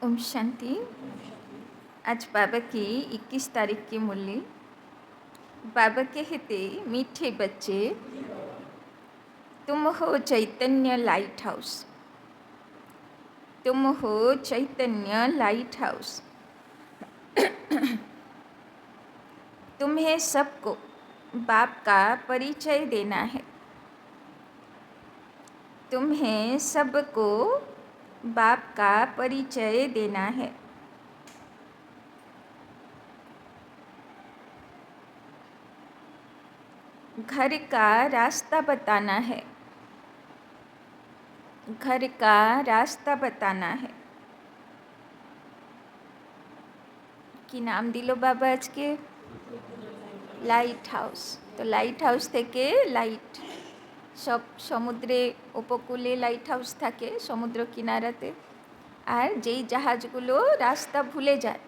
ओम शांति। आज बाबा की 21 तारीख की मुरली। बाबा कहते, मीठे बच्चे, तुम हो चैतन्य लाइट हाउस। तुम हो चैतन्य लाइट हाउस। तुम्हें सबको बाप का परिचय देना है। तुम्हें सबको बाप का परिचय देना है। घर का रास्ता बताना है। घर का रास्ता बताना है। कि नाम दिलो बाबा आज के लाइट हाउस। तो लाइट हाउस থেকে লাইট সব সমুদ্রে উপকূলে লাইট হাউস থাকে সমুদ্র কিনারাতে। আর যেই জাহাজগুলো রাস্তা ভুলে যায়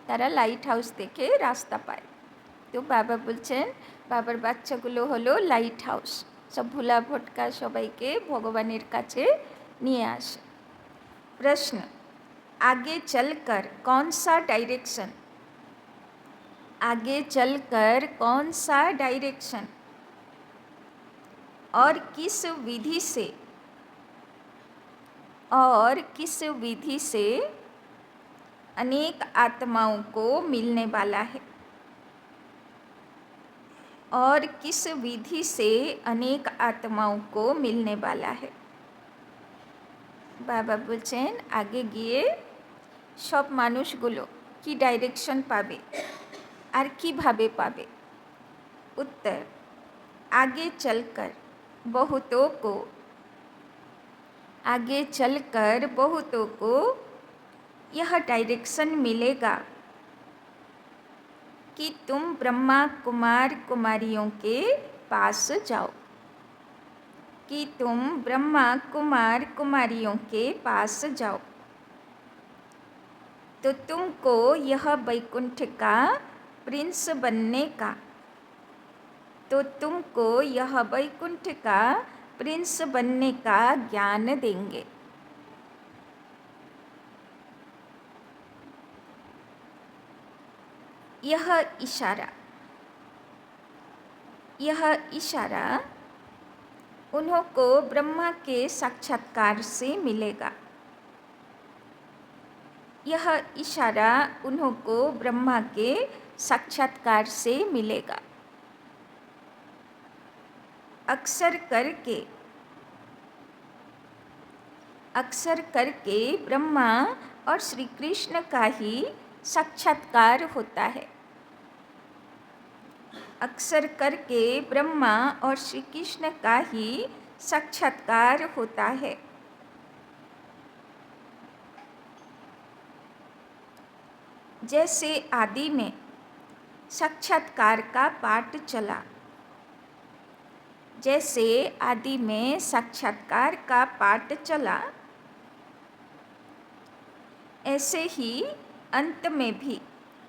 তারা লাইট হাউস থেকে রাস্তা পায়। তো বাবা বলছেন বাবার বাচ্চাগুলো হলো লাইট হাউস, সব ভোলা ভটকা সবাইকে ভগবানের কাছে নিয়ে আসে। प्रश्न, आगे चलकर कौन सा डायरेक्शन, आगे चलकर कौन सा डायरेक्शन और किस विधि से, और किस विधि से अनेक आत्माओं को मिलने वाला है, और किस विधि से अनेक आत्माओं को मिलने वाला है। बाबा बोलছেন आगे গিয়ে सब মানুষগুলো কি ডাইরেকশন পাবে আর কিভাবে পাবে। उत्तर, आगे चलकर बहुतों को, आगे चलकर बहुतों को यह डायरेक्शन मिलेगा कि तुम ब्रह्मा कुमार कुमारियों के पास जाओ, कि तुम ब्रह्मा कुमार कुमारियों के पास जाओ। तो तुमको यह वैकुंठ का प्रिंस बनने का, तो तुमको यह वैकुंठ का प्रिंस बनने का ज्ञान देंगे। यह इशारा, यह इशारा उन्हों को ब्रह्मा के साक्षात्कार से मिलेगा। यह इशारा उन्हों को ब्रह्मा के साक्षात्कार से मिलेगा। अक्सर करके, अक्सर करके ब्रह्मा और श्री कृष्ण का ही साक्षात्कार होता है। अक्सर करके ब्रह्मा और श्री कृष्ण का ही साक्षात्कार होता है। जैसे आदि में साक्षात्कार का पाठ चला, जैसे आदि में साक्षात्कार का पाठ चला, ऐसे ही अंत में भी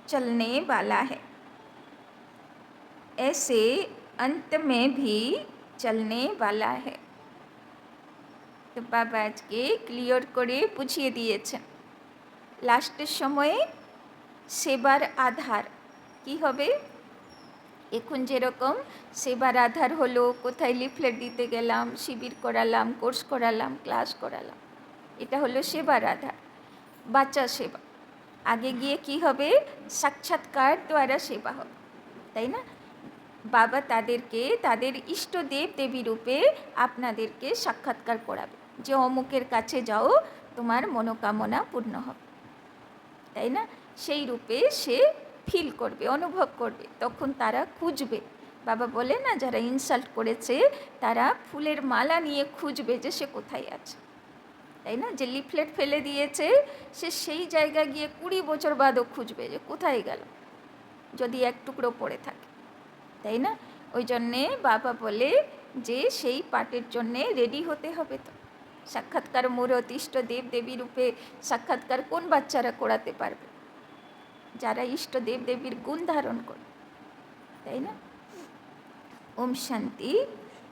चलने वाला है। ऐसे अंत में भी चलने वाला है। तो बाबा आज के क्लियर करे बुझिए दिएছেন। लास्ट সময়ে সেবার আধার কি হবে। এখন যেরকম সেবার আধার হলো কোথায় লিফলেট দিতে গেলাম, শিবির করালাম, কোর্স করালাম, ক্লাস করালাম, এটা হলো সেবার আধার, বাচ্চা সেবা। আগে গিয়ে কি হবে, সাক্ষাৎকার দ্বারা সেবা হবে, তাই না। বাবা তাদেরকে তাদের ইষ্ট দেব দেবী রূপে আপনাদেরকে সাক্ষাৎকার করাবে যে অমুকের কাছে যাও তোমার মনোকামনা পূর্ণ হবে, তাই না। সেই রূপে সে ফিল করবে, অনুভব করবে, তখন তারা খুঁজবে। বাবা বলে না যারা ইনসাল্ট করেছে তারা ফুলের মালা নিয়ে খুঁজবে যে সে কোথায় আছে, তাই না। যে লিফলেট ফেলে দিয়েছে সে সেই জায়গা গিয়ে 20 বছর বাদও খুঁজবে যে কোথায় গেল, যদি এক টুকরো পড়ে থাকে, তাই না। ওই জন্যে বাবা বলে যে সেই পাঠের জন্যে রেডি হতে হবে। তো সাক্ষাৎকার মূরত ইষ্ট দেব দেবী রূপে সাক্ষাৎকার কোন বাচ্চারা করাতে পারবে, যারা ইষ্ট দেব দেবীর গুণ ধারণ করে, তাই না। ओम शांति।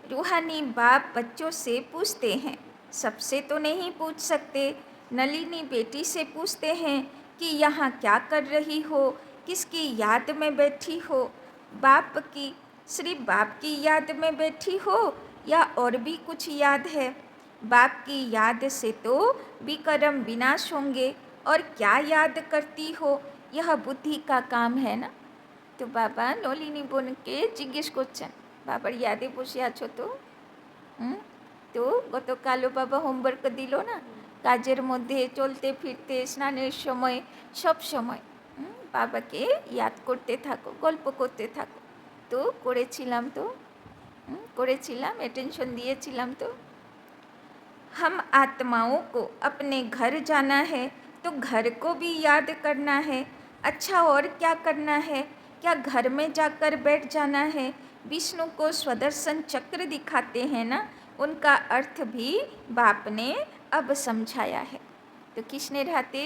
रूहानी बाप बच्चों से पूछते हैं, सबसे तो नहीं पूछ सकते, नलिनी बेटी से पूछते हैं कि यहाँ क्या कर रही हो, किसकी याद में बैठी हो। बाप की, सिर्फ बाप की याद में बैठी हो या और भी कुछ याद है। बाप की याद से तो विकर्म विनाश होंगे, और क्या याद करती हो, यह बुद्धि का काम है ना। तो बाबा नलिनी বোনকে জিজ্ঞেস করছেন, বাবার ইয়াদে বসে আছো তো? তো গতকালও বাবা হোমওয়ার্ক দিল না, কাজের মধ্যে চলতে ফিরতে স্নানের সময় সব সময় বাবাকে ইয়াদ করতে থাকো, গল্প করতে থাকো। তো করেছিলাম, তো করেছিলাম, অ্যাটেনশন দিয়েছিলাম। তো हम आत्माओं को अपने घर जाना है तो घर को भी याद करना है। अच्छा, और क्या करना है? क्या घर में जाकर बैठ जाना है? विष्णु को स्वदर्शन चक्र दिखाते हैं ना, उनका अर्थ भी बाप ने अब समझाया है। तो কৃষ্ণের হাতে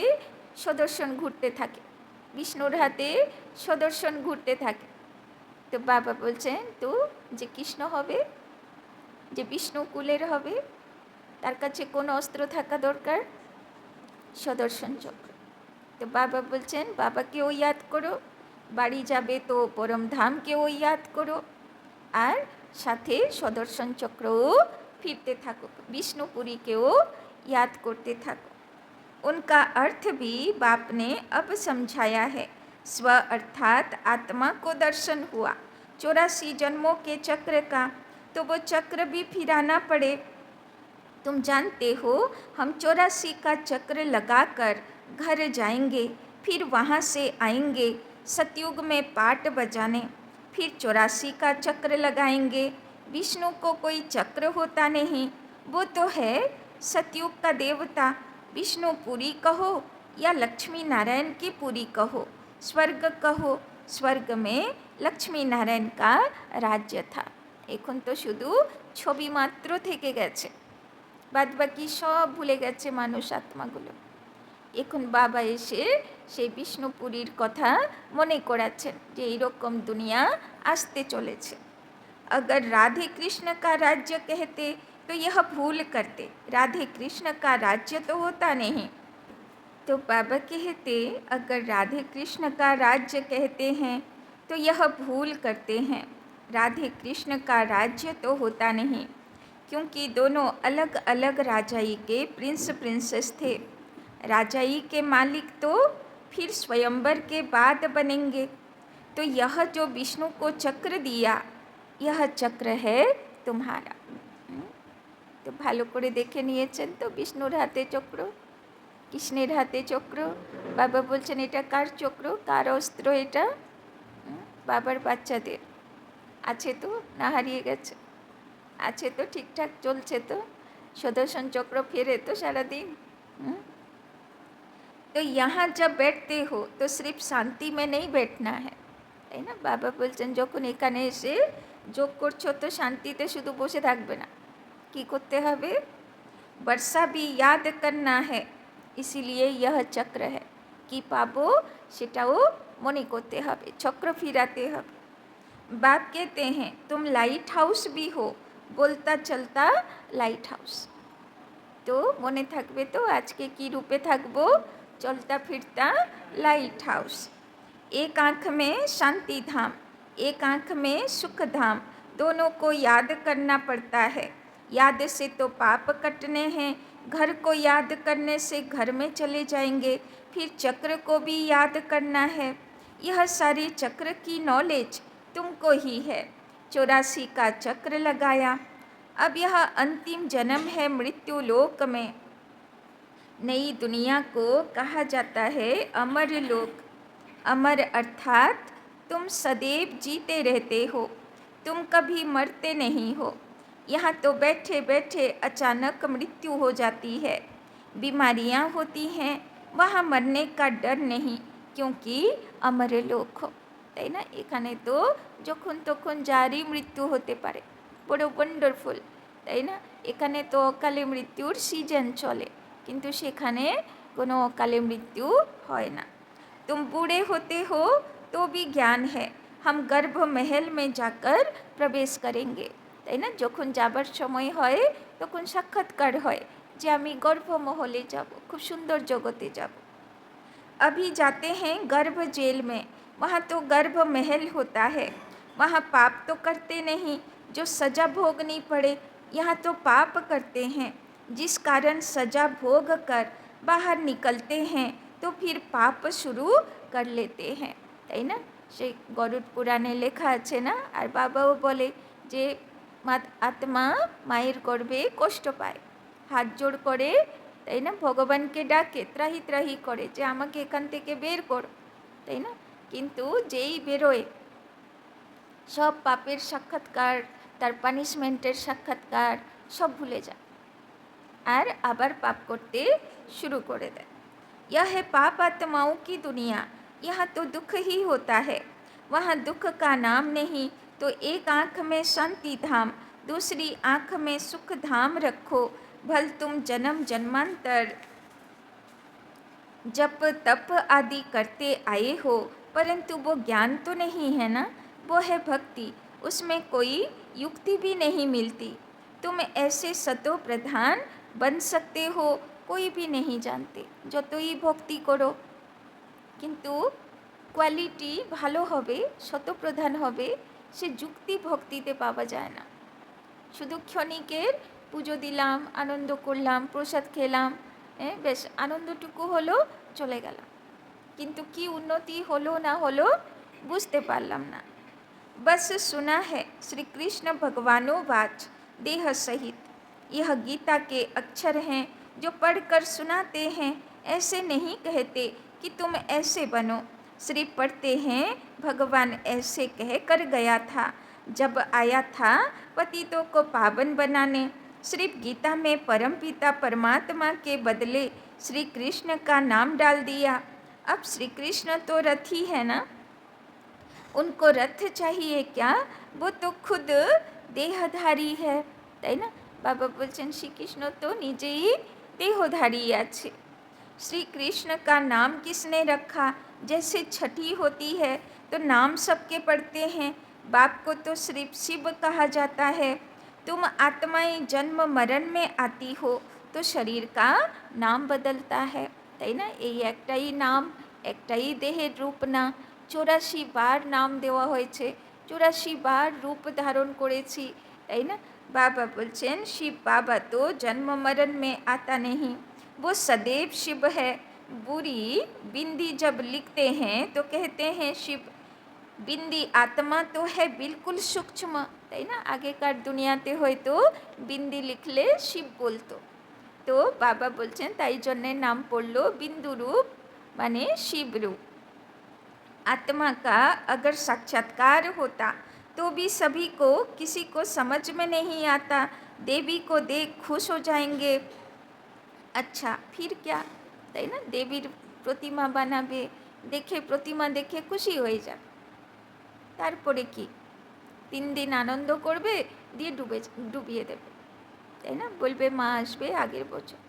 সুদর্শন ঘুরতে থাকে, বিষ্ণুর হাতে সুদর্শন ঘুরতে থাকে। তো বাবা বলছেন, তো যে কৃষ্ণ হবে, যে বিষ্ণু কুলের হবে, তার কাছে কোন অস্ত্র থাকা দরকার? সুদর্শন চক্র। তো বাবা বলছেন, বাবাকেও ইয়াদ করো, বাড়ি যাবে তো পরম ধামকেও ইয়াদ করো, আর সাথে সুদর্শন চক্রও फिरते থাকো, विष्णुपुरी को याद करते থাকো। उनका अर्थ भी बाप ने अब समझाया है। स्व अर्थात आत्मा को दर्शन हुआ 84 जन्मों के चक्र का, तो वो चक्र भी फिराना पड़े। तुम जानते हो हम 84 का चक्र लगाकर घर जाएंगे, फिर वहाँ से आएंगे सतयुग में पाट बजाने, फिर 84 का चक्र लगाएंगे। विष्णु को कोई चक्र होता नहीं, वो तो है सतयुग का देवता। विष्णुपुरी कहो या लक्ष्मी नारायण की पुरी कहो, स्वर्ग कहो, स्वर्ग में लक्ष्मी नारायण का राज्य था। এখন তো শুধু ছবি মাত্র থেকে গেছে, বাদ বাকি সব ভুলে গেছে মানুষ আত্মাগুলো। এখন বাবা এসে সেই বিষ্ণুপুরীর কথা মনে করাচ্ছেন যে এইরকম দুনিয়া আসতে চলেছে। अगर राधे कृष्ण का राज्य कहते तो यह भूल करते, राधे कृष्ण का राज्य तो होता नहीं। तो बाबा कहते, अगर राधे कृष्ण का राज्य कहते हैं तो यह भूल करते हैं, राधे कृष्ण का राज्य तो होता नहीं, क्योंकि दोनों अलग अलग राजाई के प्रिंस प्रिंसेस थे। राजाई के मालिक तो फिर स्वयंवर के बाद बनेंगे। तो यह जो विष्णु को चक्र दिया, यह चक्र है तुम्हारा। तो ভালো করে দেখে নিয়েছেন তো বিষ্ণুর হাতে চক্র, কৃষ্ণের হাতে চক্র। বাবা বলছেন এটা কার চক্র, কার অস্ত্র এটা? বাবার বাচ্চাদের। আছে তো না হারিয়ে গেছে? আছে তো, ঠিকঠাক চলছে তো? সুদর্শন চক্র ফেরে তো সারাদিন? तो यहाँ जब बैठते हो तो सिर्फ शांति में नहीं बैठना है, তাই না? বাবা বলছেন যখন এখানে এসে যোগ করছো তো শান্তিতে শুধু বসে থাকবে না, কি করতে হবে? वर्षा भी याद करना है, इसीलिए यह चक्र है। কি পাবো সেটাও মনে করতে হবে, চক্র ফিরাতে হবে। बाप कहते हैं तुम लाइट हाउस भी हो, बोलता चलता लाइट हाउस। तो মনে থাকবে তো আজকে কি রূপে থাকবো? चलता फिरता लाइट हाउस। एक आँख में शांति धाम, एक आँख में सुख धाम, दोनों को याद करना पड़ता है। याद से तो पाप कटने हैं, घर को याद करने से घर में चले जाएंगे, फिर चक्र को भी याद करना है। यह सारी चक्र की नॉलेज तुमको ही है। 84 का चक्र लगाया, अब यह अंतिम जन्म है मृत्यु लोक में। नई दुनिया को कहा जाता है अमर लोक। अमर अर्थात तुम सदैव जीते रहते हो, तुम कभी मरते नहीं हो। यहाँ तो बैठे बैठे अचानक मृत्यु हो जाती है, बीमारियाँ होती हैं, वहाँ मरने का डर नहीं, क्योंकि अमर लोक हो, তাই না? এখানে তো যখন তখন যারই মৃত্যু হতে পারে, বড় ওয়ান্ডারফুল, তাই না? এখানে তো অকালে মৃত্যুর সিজন চলে, কিন্তু সেখানে কোনো অকালে মৃত্যু হয় না। तुम बूढ़े होते हो तो भी ज्ञान है, हम गर्भ महल में जाकर प्रवेश करेंगे, তাই না? যখন যাবার সময় হয় তখন সাক্ষাৎকার হয়, যে আমি गर्भमहले যাব, खूब सुंदर जगते যাব। अभी जाते हैं गर्भ जेल में, वहाँ तो गर्भ महल होता है। वहाँ पाप तो करते नहीं जो सजा भोगनी पड़े, यहाँ तो पाप करते हैं जिस कारण सजा भोग कर बाहर निकलते हैं तो फिर पाप शुरू कर लेते हैं। তাই না? সেই গরুড় পুরাণে লেখা আছে না? আর বাবাও বলে যে আত্মা মায়ের গর্ভে কষ্ট পায়, হাত জোড় করে, তাই না, ভগবানকে ডাকে, ত্রাহি ত্রাহি করে যে আমাকে এখান থেকে বের করো, তাই না? কিন্তু যেই বেরোয় সব পাপের সাক্ষাৎকার, তার পানিশমেন্টের সাক্ষাৎকার সব ভুলে যায় আর আবার পাপ করতে शुरू করে দেয়। यह है पाप आत्माओं की दुनिया, यहाँ तो दुख ही होता है, वहाँ दुख का नाम नहीं। तो एक आँख में शांति धाम, दूसरी आँख में सुख धाम रखो, भल तुम जन्म जन्मांतर जप तप आदि करते आए हो, परंतु वो ज्ञान तो नहीं है ना, वो है भक्ति, उसमें कोई युक्ति भी नहीं मिलती। तुम ऐसे सतो प्रधान बन सकते हो, कोई भी नहीं जानते। যতই ভক্তি করো কিন্তু কোয়ালিটি ভালো হবে, শতপ্রধান হবে, সে যুক্তি ভক্তিতে পাওয়া যায় না। শুধু ক্ষণিকের পুজো দিলাম, আনন্দ করলাম, প্রসাদ খেলাম, বেশ আনন্দটুকু হলো, চলে গেলাম, কিন্তু কি উন্নতি হলো না হলো বুঝতে পারলাম না। बस सुना है श्री कृष्ण भगवानों वाच देह सहित, यह गीता के अक्षर हैं जो पढ़कर सुनाते हैं, ऐसे नहीं कहते कि तुम ऐसे बनो। सिर्फ पढ़ते हैं भगवान ऐसे कह कर गया था जब आया था पतितों को पावन बनाने। सिर्फ गीता में परमपिता परमात्मा के बदले श्री कृष्ण का नाम डाल दिया। अब श्री कृष्ण तो रथी है ना, उनको रथ चाहिए क्या, वो तो खुद देहधारी है, তাই না? বাবা বলছেন শ্রীকৃষ্ণ তো নিজেই देहधारी আছে। श्री कृष्ण का नाम किसने रखा, जैसे छठी होती है तो नाम सबके पढ़ते हैं, बाप को तो सिर्फ शिव कहा जाता है। तुम आत्माएं जन्म मरण में आती हो तो शरीर का नाम बदलता है, তাই না? এই একটাই নাম, একটাই দেহের রূপ না, 84 বার নাম দেওয়া হয়েছে, 84 বার রূপ ধারণ করেছি, তাই না? बाबा बोलছেন शिव बाबा तो जन्म मरण में आता नहीं, वो सदैव शिव है। बुरी बिंदी जब लिखते हैं तो कहते हैं शिव, बिंदी आत्मा तो है बिल्कुल सूक्ष्म, তাই না? আগেকার দুনিয়াতে হয়তো বিন্দি লিখলে শিব বলতো, তো বাবা বলছেন তাই জন্যে নাম পড়লো बिंदु रूप माने शिव रूप। आत्मा का अगर साक्षात्कार होता तो भी सभी को किसी को समझ में नहीं आता, देवी को देख खुश हो जाएंगे। अच्छा फिर क्या, তাই না? দেবীর প্রতিমা বানাবে, দেখে প্রতিমা দেখে খুশি হয়ে যাবে, তারপরে কি 3 দিন আনন্দ করবে, দিয়ে ডুবিয়ে দেবে, তাই না? বলবে মা আসবে আগের বছর।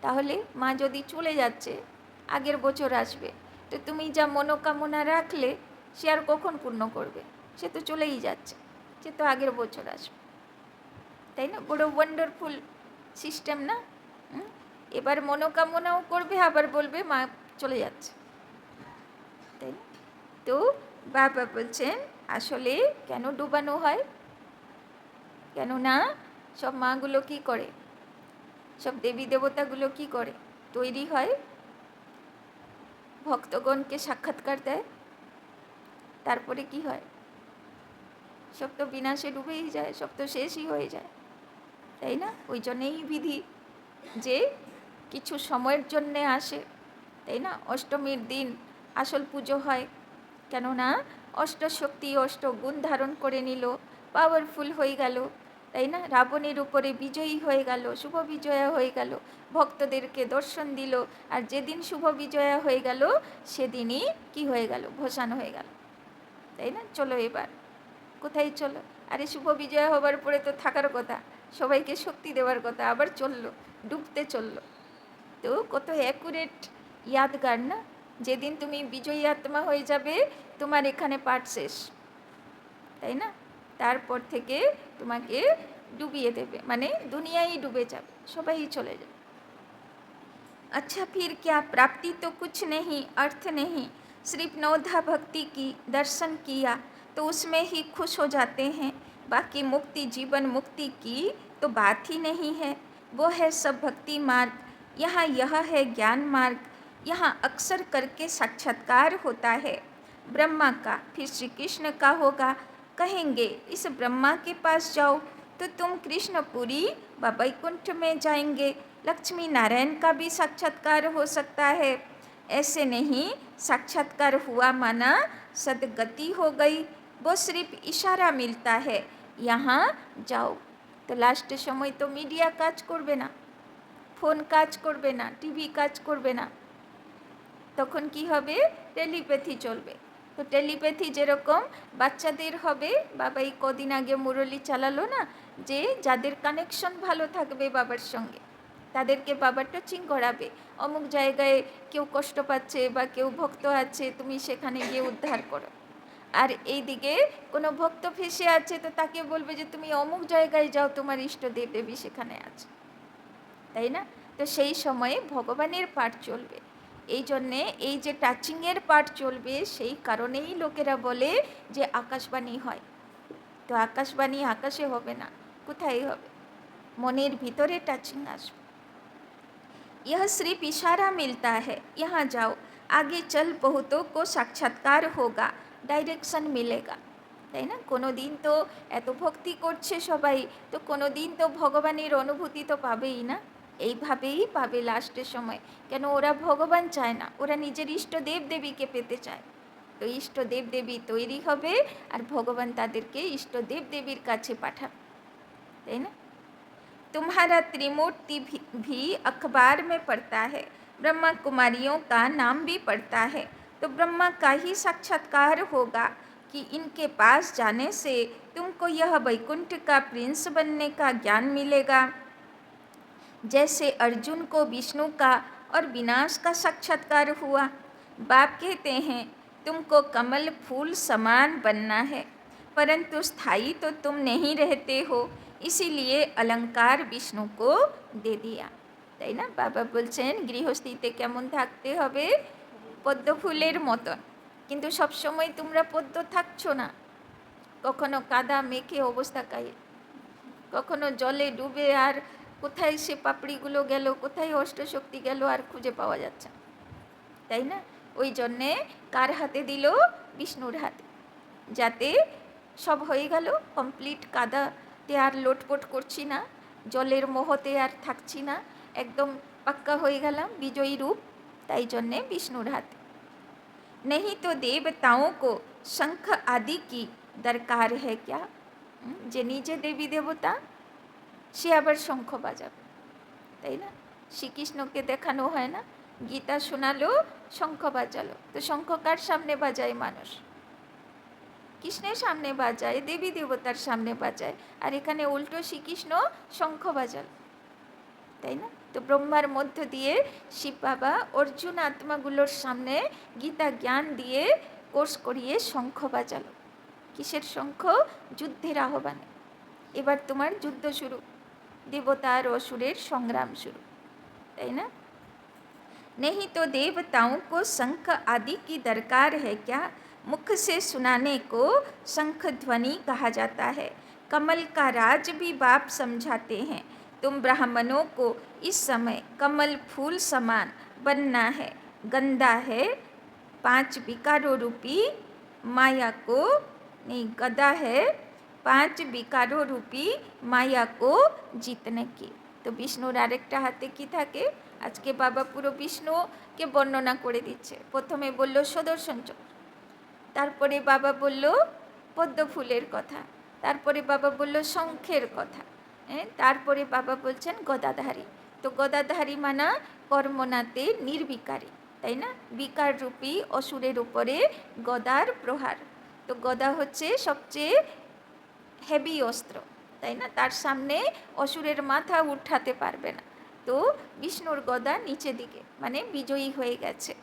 তাহলে মা যদি চলে যাচ্ছে, আগের বছর আসবে, তো তুমি যা মনোকামনা রাখলে সে আর কখন পূর্ণ করবে, সে তো চলেই যাচ্ছে, সে তো আগের বছর আসবে, তাই না? বড় ওয়ান্ডারফুল সিস্টেম না? এবার মনোকামনাও করবে, আবার বলবে মা চলে যাচ্ছে, তাই না? তো বাবা বলছেন আসলে কেন ডুবানো হয়, কেননা সব মাগুলো কি করে, সব দেবী দেবতাগুলো কি করে, তৈরি হয়, ভক্তগণকে সাক্ষাৎকার দেয়, তারপরে কি হয়, সব তো বিনাশে ডুবেই যায়, সব তো শেষই হয়ে যায়, তাই না? ওই জন্যেই বিধি যে কিছু সময়ের জন্যে আসে, তাই না? অষ্টমীর দিন আসল পুজো হয়, কেননা অষ্টশক্তি অষ্টগুণ ধারণ করে নিল, পাওয়ারফুল হয়ে গেল, তাই না? রাবণের উপরে বিজয়ী হয়ে গেল, শুভ বিজয়া হয়ে গেল, ভক্তদেরকে দর্শন দিল, আর যেদিন শুভ বিজয়া হয়ে গেল সেদিনই কি হয়ে গেল, ভসান হয়ে গেল, তাই না? চলো এবার কোথায় চলো, আরে শুভ বিজয় হবার পরে তো থাকার কথা, সবাইকে শক্তি দেওয়ার কথা, আবার চললো, ডুবতে চললো। তো কত অ্যাকুরেট ইয়াদগার না, যেদিন তুমি বিজয়ী আত্মা হয়ে যাবে তোমার এখানে পাঠ শেষ, তাই না? তারপর থেকে তোমাকে ডুবিয়ে দেবে, মানে দুনিয়াই ডুবে যাবে, সবাই চলে যাবে। अच्छा फिर क्या, प्राप्ति तो कुछ नहीं, अर्थ नहीं, सिर्फ नवधा भक्ति की, दर्शन किया तो उसमें ही खुश हो जाते हैं। बाकी मुक्ति, जीवन मुक्ति की तो बात ही नहीं है। वो है सब भक्ति मार्ग, यहाँ यह है ज्ञान मार्ग। यहाँ अक्सर करके साक्षात्कार होता है ब्रह्मा का, फिर श्री कृष्ण का होगा। कहेंगे इस ब्रह्मा के पास जाओ तो तुम कृष्णपुरी व वैकुंठ में जाएंगे। लक्ष्मी नारायण का भी साक्षात्कार हो सकता है। ऐसे नहीं साक्षात्कार हुआ माना सदगति हो गई, वो सिर्फ इशारा मिलता है, यहाँ जाओ। तो लास्ट समय तो मीडिया काज करबे ना, फोन काज करबे ना, टीवी काज करबे ना, তখন কি হবে, টেলিপ্যাথি চলবে। তো টেলিপ্যাথি যেরকম বাচ্চাদের হবে, বাবা এই কদিন আগে মুরলি চালালো না, যে যাদের কানেকশন ভালো থাকবে বাবার সঙ্গে তাদেরকে বাবা টাচিং করাবে, অমুক জায়গায় কেউ কষ্ট পাচ্ছে বা কেউ ভক্ত আছে, তুমি সেখানে গিয়ে উদ্ধার করো। আর এই দিকে কোনো ভক্ত ফেসে আছে তো তাকে বলবে যে তুমি অমুক জায়গায় যাও, তোমার ইষ্টদেব দেবী সেখানে আছে, তাই না? তো সেই সময়ে ভগবানের পাঠ চলবে। এই জন্যে এই যে টাচিংয়ের পাঠ চলবে, সেই কারণেই লোকেরা বলে যে আকাশবাণী হয়। তো আকাশবাণী আকাশে হবে না, কোথায় হবে? মনের ভিতরে টাচিং আসবে। यह सिर्फ इशारा मिलता है, यहाँ जाओ, आगे चल बहुतों को साक्षात्कार होगा, डायरेक्शन मिलेगा, তাই না? কোনো দিন তো এত ভক্তি করছে সবাই, তো কোনো দিন তো ভগবানের অনুভূতি তো পাবেই না। এইভাবেই পাবে লাস্টের সময়। কেন? ওরা ভগবান চায় না, ওরা নিজের ইষ্ট দেব দেবীকে পেতে চায়। তো ইষ্ট দেব দেবী তৈরি হবে আর ভগবান তাদেরকে ইষ্ট দেব দেবীর কাছে পাঠাবে, তাই না? तुम्हारा त्रिमूर्ति भी अखबार में पढ़ता है, ब्रह्मा कुमारियों का नाम भी पढ़ता है। तो ब्रह्मा का ही साक्षात्कार होगा कि इनके पास जाने से तुमको यह वैकुंठ का प्रिंस बनने का ज्ञान मिलेगा। जैसे अर्जुन को विष्णु का और विनाश का साक्षात्कार हुआ। बाप कहते हैं तुमको कमल फूल समान बनना है, परंतु स्थायी तो तुम नहीं रहते हो, इसीलिए अलंकार विष्णु को दे दिया, তাই না? বাবা বলছেন গৃহস্থিতে কেমন থাকতে হবে, পদ্ম ফুলের মতন। কিন্তু সবসময় তোমরা পদ্ম থাকছো না, কখনো কাদা মেখে অবস্থা কাই, কখনো জলে ডুবে, আর কোথায় সে পাপড়িগুলো গেল, কোথায় অষ্টশক্তি গেল আর খুঁজে পাওয়া যাচ্ছে, তাই না? ওই জন্যে কার হাতে দিল? বিষ্ণুর হাতে, যাতে সব হয়ে গেল কমপ্লিট। কাদাতে আর লোটপোট করছি না, জলের মোহতে আর থাকছি না, একদম পাক্কা হয়ে গেলাম বিজয়ী রূপ, তাই জন্যে বিষ্ণুর হাতে। नहीं तो देवताओं को शंख आदि की दरकार है क्या? যে নিজে দেবী দেবতা সে আবার শঙ্খ বাজাবে, তাই না? শ্রীকৃষ্ণকে দেখানো হয় না, গীতা শোনালো, শঙ্খ বাজালো। তো শঙ্খ কার সামনে বাজায় মানুষ? কৃষ্ণের সামনে বাজায়, দেবী দেবতার সামনে বাজায়। আর এখানে উল্টো শ্রীকৃষ্ণ শঙ্খ বাজাল, তাই না? তো ব্রহ্মার মধ্য দিয়ে শিব বাবা অর্জুন আত্মাগুলোর সামনে গীতা জ্ঞান দিয়ে কোর্স করিয়ে শঙ্খ বাজালো। কিসের শঙ্খ? যুদ্ধের আহ্বানে। এবার তোমার যুদ্ধ শুরু, দেবতা আর অসুরের সংগ্রাম শুরু, তাই না? नहीं तो देवताओं को शंख आदि की दरकार है क्या? मुख से सुनाने को शंख ध्वनि कहा जाता है। कमल का राज भी बाप समझाते हैं। तुम ब्राह्मणों को इस समय कमल फूल समान बनना है। गंदा है 5 विकारों रूपी माया को, नहीं, गदा है 5 विकारों रूपी माया को जीतने की। तो বিষ্ণুর আরেকটা হাতে কি থাকে? আজকে বাবা পুরো বিষ্ণুকে বর্ণনা করে দিচ্ছে। প্রথমে বলল সুদর্শন চক্র, তারপরে বাবা বলল পদ্ম ফুলের কথা, তারপরে বাবা বলল শঙ্খের কথা, তারপরে বাবা বলছেন গদাধারী। তো গদাধারী মানা কর্মনাতে নির্বিকারী, তাই না? বিকার রূপী অসুরের উপরে গদার প্রহার। তো গদা হচ্ছে সবচেয়ে হেভি অস্ত্র, তাই না? তার সামনে অসুরের মাথা উঠাতে পারবে না। তো বিষ্ণুর গদা নিচে দিকে, মানে বিজয়ী হয়ে গেছে।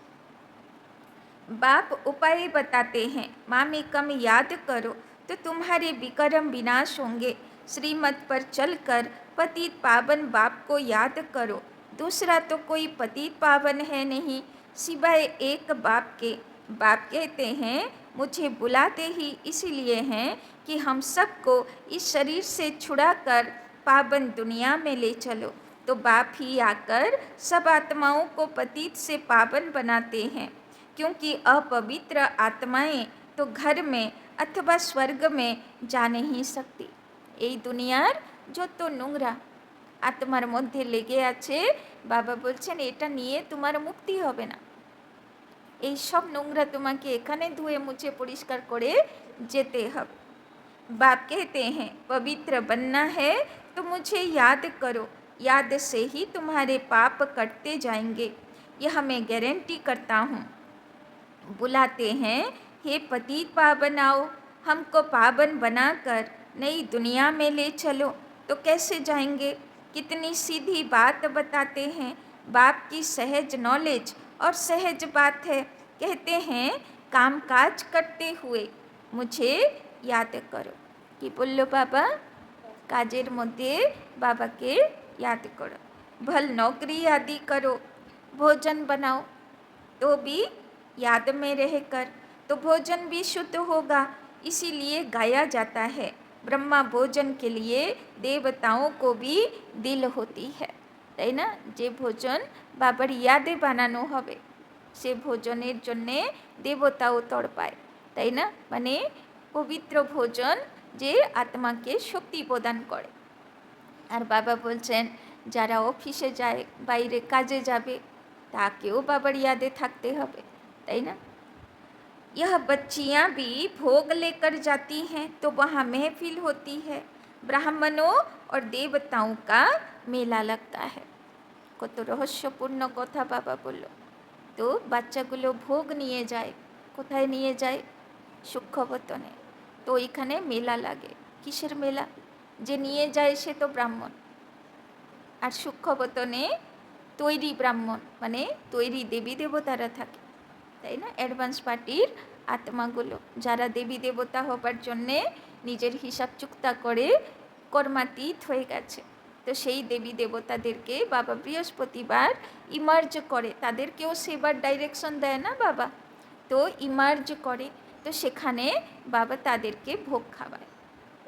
बाप उपाय बताते हैं, मामेकम याद करो तो तुम्हारे विक्रम विनाश होंगे। श्रीमत पर चलकर पतित पावन बाप को याद करो, दूसरा तो कोई पतित पावन है नहीं सिवाय एक बाप के। बाप कहते हैं मुझे बुलाते ही इसीलिए हैं कि हम सबको इस शरीर से छुड़ाकर पावन दुनिया में ले चलो। तो बाप ही आकर सब आत्माओं को पतित से पावन बनाते हैं, क्योंकि अपवित्र आत्माएं तो घर में अथवा स्वर्ग में जा नहीं सकती। এই দুনিয়ার যত নোংরা আত্মার মধ্যে লেগে আছে, বাবা বলছেন এটা নিয়ে তোমার মুক্তি হবে না। এই সব নোংরা তোমাকে এখানে ধুয়ে মুছে পরিষ্কার করে যেতে হবে। बाप कहते हैं पवित्र बनना है तो मुझे याद करो, याद से ही तुम्हारे पाप कटते जाएंगे, यह मैं गारंटी करता हूँ। बुलाते हैं हे पतित पावन आओ, हमको पावन बनाकर नई दुनिया में ले चलो। तो कैसे जाएंगे? कितनी सीधी बात बताते हैं। बाप की सहज नॉलेज और सहज बात है। कहते हैं काम काज करते हुए मुझे याद करो। कि बोलो बाबा काजेर मध्य बाबा के याद करो, भल नौकरी आदि करो, भोजन बनाओ तो भी याद में रहकर, तो भोजन भी शुद्ध होगा। इसीलिए गाया जाता है ब्रह्मा भोजन के लिए देवताओं को भी दिल होती है, তাই না? যে ভোজন বাবার ইয়াদে বানানো হবে সে ভোজনের জন্যে দেবতাও তড়পায়, তাই না? মানে পবিত্র ভোজন যে আত্মাকে শক্তি প্রদান করে। আর বাবা বলছেন যারা অফিসে যায়, বাইরে কাজে যাবে, তাকেও বাবার ইয়াদে থাকতে হবে, তাই না? यह बच्चियाँ भी भोग लेकर जाती हैं तो वहाँ महफिल होती है, ब्राह्मणों और देवताओं का मेला लगता है। কত রহস্যপূর্ণ কথা বাবা বলল। তো বাচ্চাগুলো ভোগ নিয়ে যায়, কোথায় নিয়ে যায়? সূক্ষ্মবতনে। তো এখানে মেলা লাগে। কিসের মেলা? যে নিয়ে যায় সে তো ব্রাহ্মণ, আর সূক্ষ্মবতনে তৈরি ব্রাহ্মণ মানে তৈরি দেবী দেবতারা থাকে, তাই না? অ্যাডভান্স পার্টির আত্মাগুলো যারা দেবী দেবতা হবার জন্যে নিজের হিসাব চুক্তা করে কর্মাতীত হয়ে গেছে, তো সেই দেবী দেবতাদেরকে বাবা বৃহস্পতিবার ইমার্জ করে, তাদেরকেও সেবার ডাইরেকশন দেয় না বাবা, তো ইমার্জ করে, তো সেখানে বাবা তাদেরকে ভোগ খাওয়ায়।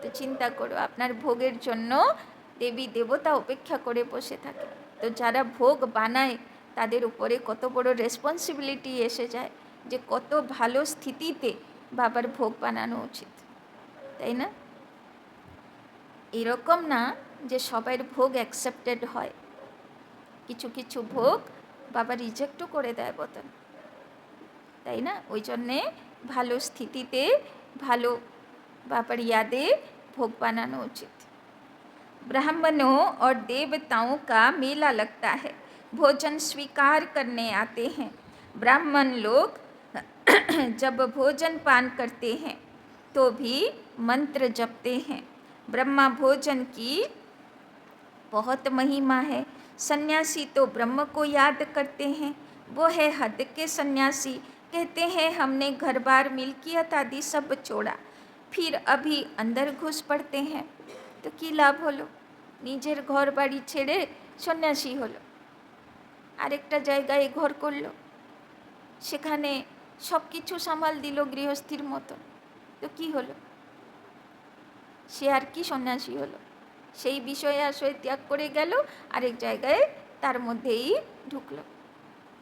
তো চিন্তা করো আপনার ভোগের জন্য দেবী দেবতা অপেক্ষা করে বসে থাকে, তো যারা ভোগ বানায় তাদের উপরে কত বড় রেসপন্সিবিলিটি এসে যায় যে কত ভালো স্থিতিতে বাবার ভোগ বানানো উচিত, তাই না? এরকম না যে সবার ভোগ অ্যাকসেপ্টেড হয়, কিছু কিছু ভোগ বাবা রিজেক্টও করে দেয় বতন, তাই না? ওই জন্যে ভালো স্থিতিতে ভালো बाबर यादे भोग बनाना उचित। ब्राह्मणों और देवताओं का मेला लगता है, भोजन स्वीकार करने आते हैं। ब्राह्मण लोग जब भोजन पान करते हैं तो भी मंत्र जपते हैं। ब्रह्मा भोजन की बहुत महिमा है। सन्यासी तो ब्रह्म को याद करते हैं, वो है हद के सन्यासी। कहते हैं हमने घर बार मिल्कियत आदि सब छोड़ा, फिर अभी अंदर घुस पड़ते हैं। तो की लाभ हलो? निजेर घर बाड़ी छेड़े सन्यासी हलो, आरेकटा जायगाय घर करलो, सेखाने सब किछु सामाल दिल गृहस्थीर मतन, तो की हलो? से आर कि सन्यासी हलो? सेई विषय आशय त्याग करे गेल, आरेक जायगाय तार मध्येई ढुकलो,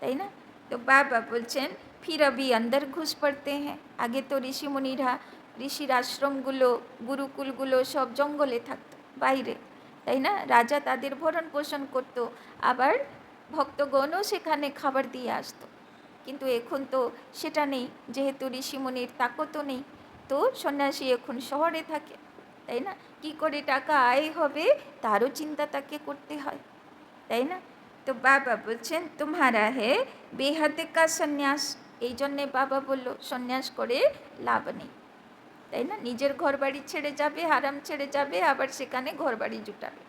ताई ना? तो बाबा बोलছেন फिर अभी अंदर घुस पड़ते हैं। आगे तो ऋषि मुनिरा ঋষির আশ্রমগুলো গুরুকুলগুলো সব জঙ্গলে থাকতো বাইরে, তাই না? রাজা তাদের ভরণ পোষণ করতো, আবার ভক্তগণও সেখানে খাবার দিয়ে আসতো। কিন্তু এখন তো সেটা নেই, যেহেতু ঋষিমুনির তাকতও নেই, তো সন্ন্যাসী এখন শহরে থাকে, তাই না? কী করে টাকা আয় হবে তারও চিন্তা তাকে করতে হয়, তাই না? তো বাবা বলছেন তোমারা হে বেহাদ কা সন্ন্যাস। এই জন্যে বাবা বলল সন্ন্যাস করে লাভ নেই, তাই না? নিজের ঘর বাড়ি ছেড়ে যাবে, হারাম ছেড়ে যাবে, আবার সেখানে ঘর বাড়ি জুটাবে,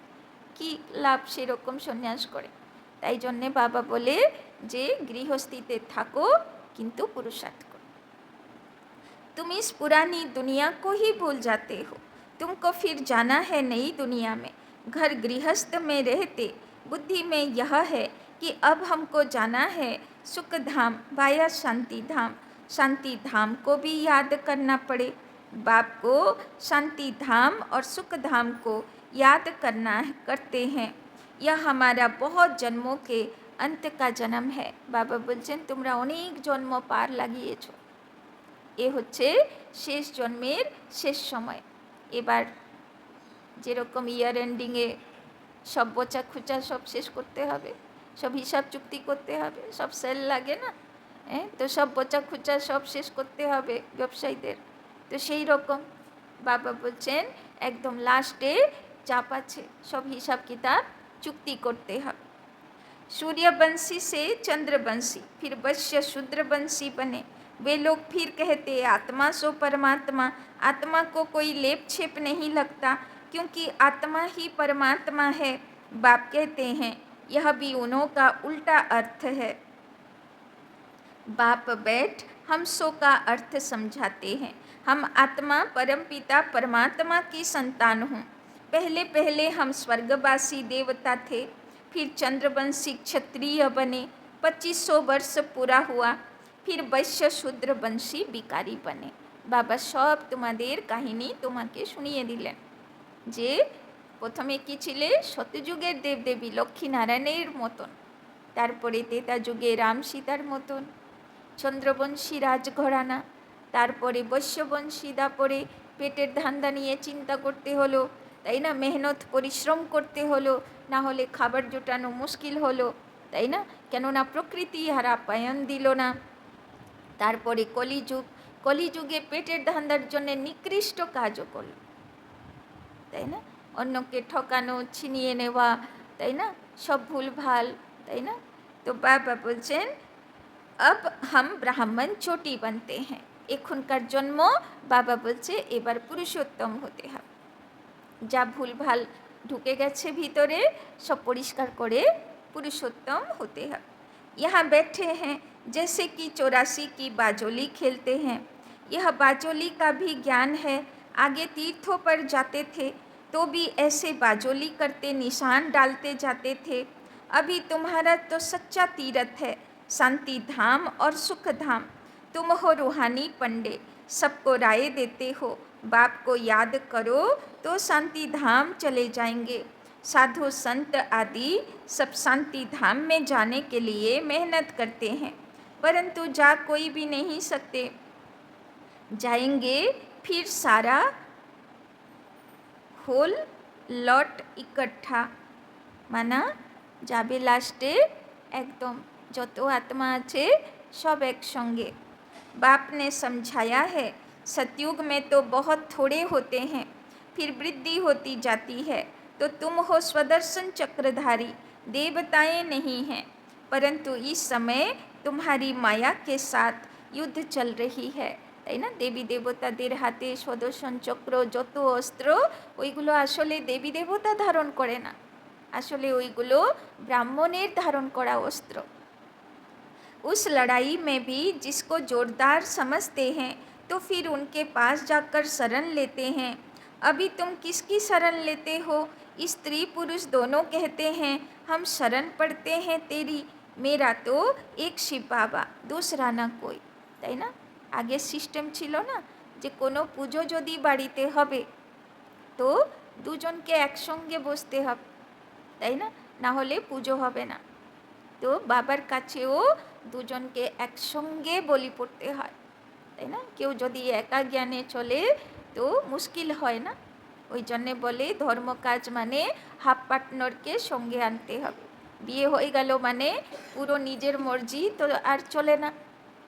কি লাভ সেরকম সন্ন্যাস করে? তাই জন্যে বাবা বলে যে গৃহস্থিতে থাকো কিন্তু পুরুষার্থ করো। तुम इस पुरानी दुनिया को ही भूल जाते हो, तुमको फिर जाना है नई दुनिया में। घर गृहस्थ में रहते बुद्धि में यह है कि अब हमको जाना है सुख धाम वाया शांति धाम। शांति धाम को भी याद करना पड़े। बाप को शांति धाम और सुख धाम को याद करते हैं। यह हमारा बहुत जन्मों के अंत का जन्म है। बाबा बोलছেন তোমরা অনেক জন্ম পার লাগিয়েছো, এ হচ্ছে শেষ জন্মের শেষ সময়। এবার যেরকম ইয়ার এন্ডিংয়ে সব বোচা খুচা সব শেষ করতে হবে, সব হিসাব চুক্তি করতে হবে, সব সেল লাগে না, তো সব বোচা খুচা সব শেষ করতে হবে ব্যবসায়ীদের। তো সেই রকম বাবা বলছেন একদম লাস্টে চাপ আছে, সব হিসাব কিতাব চুক্তি করতে হবে। सूर्यवंशी से चंद्रवंशी फिर वैश्य शूद्रवंशी बने। वे लोग फिर कहते आत्मा सो परमात्मा। आत्मा को कोई लेप छेप नहीं लगता क्योंकि आत्मा ही परमात्मा है। बाप कहते हैं यह भी उन्हों का उल्टा अर्थ है। बाप बैठ हम सो का अर्थ समझाते हैं। हम आत्मा परमपिता परमात्मा की संतान हूँ। पहले पहले हम स्वर्गवासी देवता थे, फिर चंद्रवंशी क्षत्रिय बने। 2500 वर्ष पूरा हुआ, फिर वैश्य शूद्र वंशी बिकारी बने। बाबा सब तुम्हादेर काहिनी तुम्हें शुनिए दिलें जे प्रथमे कि छिले सत्यजुगेर देवदेवी लक्ष्मीनारायणेर मतन, तारपरे त्रेता जुगे राम सीतार मतन, चंद्रवंशी राजघराना, तारपरे वैश्यवंशी दापरे पेटेर धांदा निये चिंता करते हलो, ताई ना, मेहनत परिश्रम करते हलो, ना होले खाबार जुटानो मुश्किल हलो, ताई ना, केनना प्रकृति आर आप्यायन दिल ना। तारपरे कलिजुग, कलिजुगे पेटेर धांदार जन्य निकृष्ट काजो करलो, ताई ना, अन्यके ठकानो छिनिये नेवा, ताई ना, सब भूलभाल, ताई ना। तो बाबा बोलছেন अब हम ब्राह्मण चोटी बनते हैं। एखुनकार जन्म बाबा बोलছে এবার पुरुषोत्तम होते हैं। যা ভুলভাল ঢুকে গেছে ভিতরে সব পরিষ্কার করে पुरुषोत्तम होते हैं। यहाँ बैठे हैं जैसे कि 84 की बाजोली खेलते हैं। यह बाजोली का भी ज्ञान है। आगे तीर्थों पर जाते थे तो भी ऐसे बाजोली करते निशान डालते जाते थे। अभी तुम्हारा तो सच्चा तीर्थ है शांति धाम और सुख धाम। तुम हो रूहानी पंडे, सबको राय देते हो बाप को याद करो तो शांति धाम चले जाएंगे। साधु संत आदि सब शांति धाम में जाने के लिए मेहनत करते हैं, परंतु जा कोई भी नहीं सकते। जाएंगे फिर सारा होल लॉट इकट्ठा, माना जाबे लास्टे एकदम যত आत्मा আছে सब एक संगे। बाप ने समझाया है सतयुग में तो बहुत थोड़े होते हैं, फिर वृद्धि होती जाती है। तो तुम हो स्वदर्शन चक्रधारी, देवताएं नहीं हैं, परंतु इस समय तुम्हारी माया के साथ युद्ध चल रही है, তাই না। দেবী দেবতাদের হাতে সুদর্শন চক্র যত অস্ত্র ওইগুলো আসলে দেবী দেবতা ধারণ করে না, আসলে ওইগুলো ব্রাহ্মণের ধারণ করা অস্ত্র। उस लड़ाई में भी जिसको जोरदार समझते हैं तो फिर उनके पास जाकर शरण लेते हैं। अभी तुम किसकी शरण लेते हो? स्त्री पुरुष दोनों कहते हैं हम शरण पड़ते हैं तेरी। मेरा तो एक शिव बाबा, दूसरा ना कोई, তাই না। आगे सिस्टेम छिलो ना जे कोनो पुजो यदि बाड़ीते हबे तो दुजनके एकसंगे बसते हबे, তাই না, ना होले पुजो हबे ना। तो बाबार काछेओ दुजनके एकसंगे बलि पड़ते हैं, ताई ना। केउ यदि एका ज्ञाने चले तो मुश्किल है ना, ओई जन्य बोले धर्म काज माने हाफ पार्टनारके संगे आनते हबे। बिये हये गेल माने पुरो निजेर मर्जी तो आर चले ना,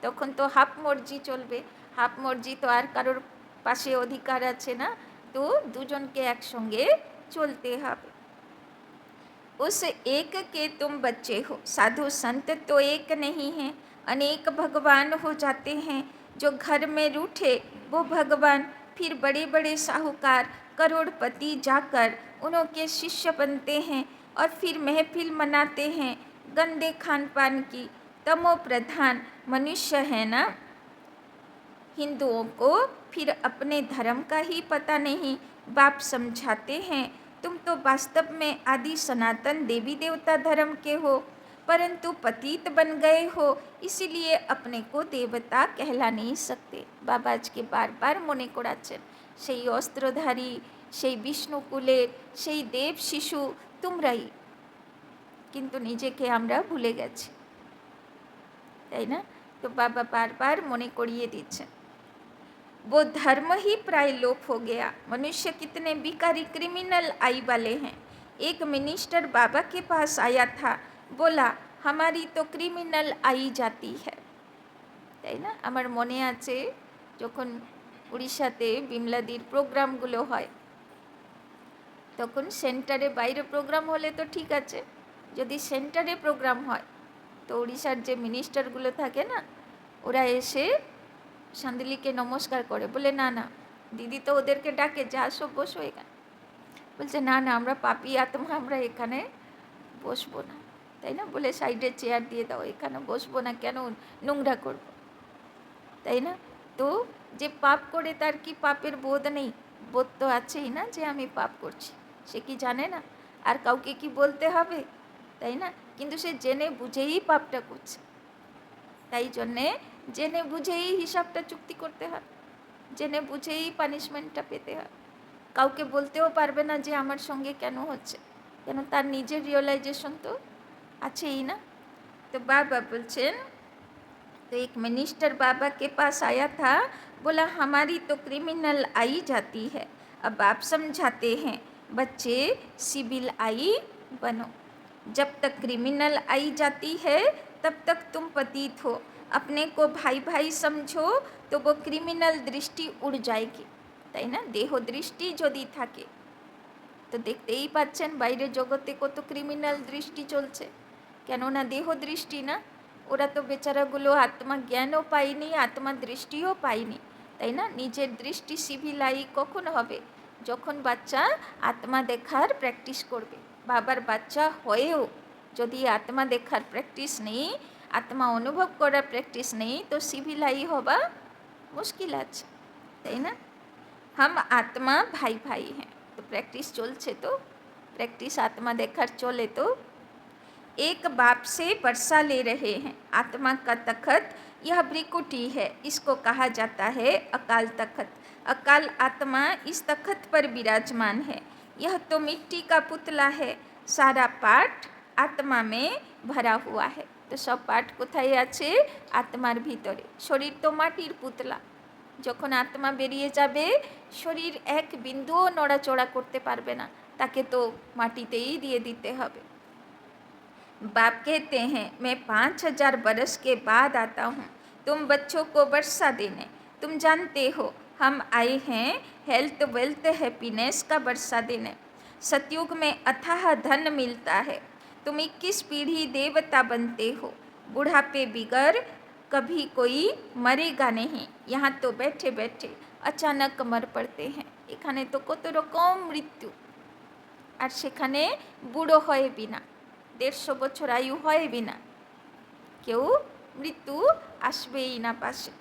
तखन तो हाफ मर्जी चलबे। हाफ मर्जी तो आर कारोर पाशे अधिकार आछे ना, तो दुजनके एकसंगे चलते हबे। उस एक के तुम बच्चे हो। साधु संत तो एक नहीं हैं, अनेक भगवान हो जाते हैं। जो घर में रूठे वो भगवान, फिर बड़े बड़े साहूकार करोड़पति जाकर उन्हों के शिष्य बनते हैं और फिर महफिल मनाते हैं गंदे खान पान की। तमो प्रधान मनुष्य है ना। हिंदुओं को फिर अपने धर्म का ही पता नहीं। बाप समझाते हैं तुम तो वास्तव में आदि सनातन देवी देवता धर्म के हो, परंतु पतित बन गए हो, इसीलिए अपने को देवता कहला नहीं सकते। बाबा আজকে বারবার মনে করাচ্ছেন সেই অস্ত্রধারী, সেই বিষ্ণুকুলের, সেই দেব শিশু তোমরাই, কিন্তু নিজেকে আমরা ভুলে গেছি, তাই না? তো বাবা বারবার মনে করিয়ে দিচ্ছেন। वो धर्म ही प्राय लोप हो गया। मनुष्य कितने बिकारी क्रिमिनल आई वाले हैं। एक मिनिस्टर बाबा के पास आया था, बोला हमारी तो क्रिमिनल आई जाती है, তাই না? আমার মনে আছে যখন উড়িষ্যাতে বিমলাদির প্রোগ্রামগুলো হয়, তখন সেন্টারে বাইরে প্রোগ্রাম হলে তো ঠিক আছে, যদি সেন্টারে প্রোগ্রাম হয় তো উড়িষ্যার যে মিনিস্টারগুলো থাকে না, ওরা এসে শান্দিলিকে নমস্কার করে, বলে না না, দিদি তো ওদেরকে ডাকে যে আসো বসো এখানে, বলছে না না আমরা পাপি আত্মা, আমরা এখানে বসবো না, তাই না? বলে সাইডে চেয়ার দিয়ে দাও, এখানে বসবো না, কেন নোংরা করব, তাই না? তো যে পাপ করে তার কি পাপের বোধ নেই? বোধ তো আছেই না যে আমি পাপ করছি, সে কি জানে না? আর কাউকে কি বলতে হবে, তাই না? কিন্তু সে জেনে বুঝেই পাপটা করছে, তাই জন্যে জেনে বুঝেই হিসাবটা চুক্তি করতে হয়, জেনে বুঝেই পানিশমেন্টটা পেতে হয়। কাউকে বলতেও পারবে না যে আমার সঙ্গে কেন হচ্ছে, কেন তার নিজের রিয়েলাইজেশন তো আছেই না। तो बाबा बोलছেন, तो एक मिनिस्टर बाबा के पास आया था, बोला हमारी तो क्रिमिनल आई जाती है, अब आप समझाते हैं बच्चे सिविल आई बनो। जब तक क्रिमिनल आई जाती है तब तक तुम पतित हो, अपने को भाई भाई समझो तो वो क्रिमिनल दृष्टि उड़ जाएगी, তাই না? দেহ দৃষ্টি যদি থাকে তো দেখতেই পাচ্ছেন বাইরে জগতে কত ক্রিমিনাল দৃষ্টি চলছে, কেননা দেহ দৃষ্টি না, ওরা তো বেচারাগুলো আত্মা জ্ঞানও পায়নি, আত্মা দৃষ্টিও পায়নি, তাই না? নিজের দৃষ্টি সিভিলাই কখন হবে? যখন বাচ্চা আত্মা দেখার প্র্যাকটিস করবে। বাবার বাচ্চা হয়েও যদি আত্মা দেখার প্র্যাকটিস নেই, আত্মা অনুভব করার প্র্যাকটিস নেই, তো সিভিলাই হবা মুশকিল আছে, তাই না? हम आत्मा भाई भाई हैं, तो प्रैक्टिस चलছে, तो प्रैक्टिस आत्मा देखार चले, तो एक बाप से वर्षा ले रहे हैं। आत्मा का तखत यह भ्रिकुटी है, इसको कहा जाता है अकाल तखत। अकाल आत्मा इस तखत पर विराजमान है। यह तो मिट्टी का पुतला है, सारा पाठ आत्मा में भरा हुआ है। तो सब पाठ कोथाय आछे? आत्मार भीतरे। शरीर तो माटिर पुतला, যখন আত্মা বেরিয়ে যাবে শরীর এক বিন্দুও নড়াচড়া করতে পারবে না, তাকে তো মাটিতেই দিয়ে দিতে হবে। बाप कहते हैं मैं 5000 बरस के बाद आता हूँ तुम बच्चों को वर्षा देने। तुम जानते हो हम आए हैं हेल्थ वेल्थ हैप्पीनेस का वर्षा देने। सतयुग में अथाह धन मिलता है, तुम 21 पीढ़ी देवता बनते हो। बुढ़ापे बिगर कभी कोई मरेगा नहीं, यहाँ तो बैठे बैठे अचानक मर पड़ते हैं। এখানে তো কত রকম মৃত্যু, আর সেখানে বুড়ো হয় বিনা, 150 বছর আয়ু হয় বিনা, কেউ মৃত্যু আসবেই না পাশে।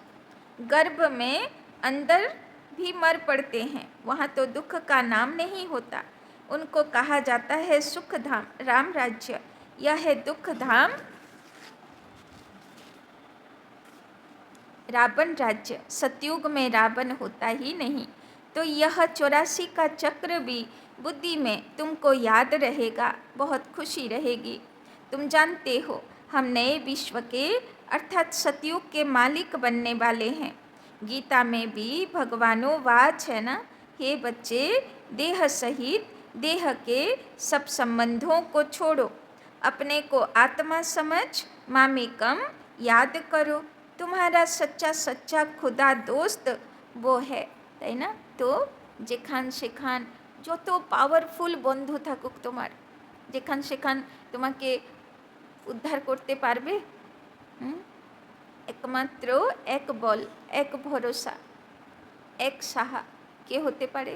गर्भ में अंदर भी मर पड़ते हैं, वहाँ तो दुख का नाम नहीं होता। उनको कहा जाता है सुख धाम, राम राज्य। यह है दुख धाम, रावण राज्य। सतयुग में रावण होता ही नहीं। तो यह 84 का चक्र भी बुद्धि में तुमको याद रहेगा, बहुत खुशी रहेगी। तुम जानते हो हम नए विश्व के अर्थात सतयुग के मालिक बनने वाले हैं। गीता में भी भगवानो वाच है ना, हे बच्चे देह सहित देह के सब संबंधों को छोड़ो, अपने को आत्मा समझ मामेकम याद करो। तुम्हारा सच्चा सच्चा खुदा दोस्त वो है, তাই না? তো যেখান সেখান যত পাওয়ারফুল বন্ধু থাকুক তোমার, যেখান সেখান তোমাকে উদ্ধার করতে পারবে? একমাত্র এক বল, এক ভরসা, এক সাহা কে হতে পারে?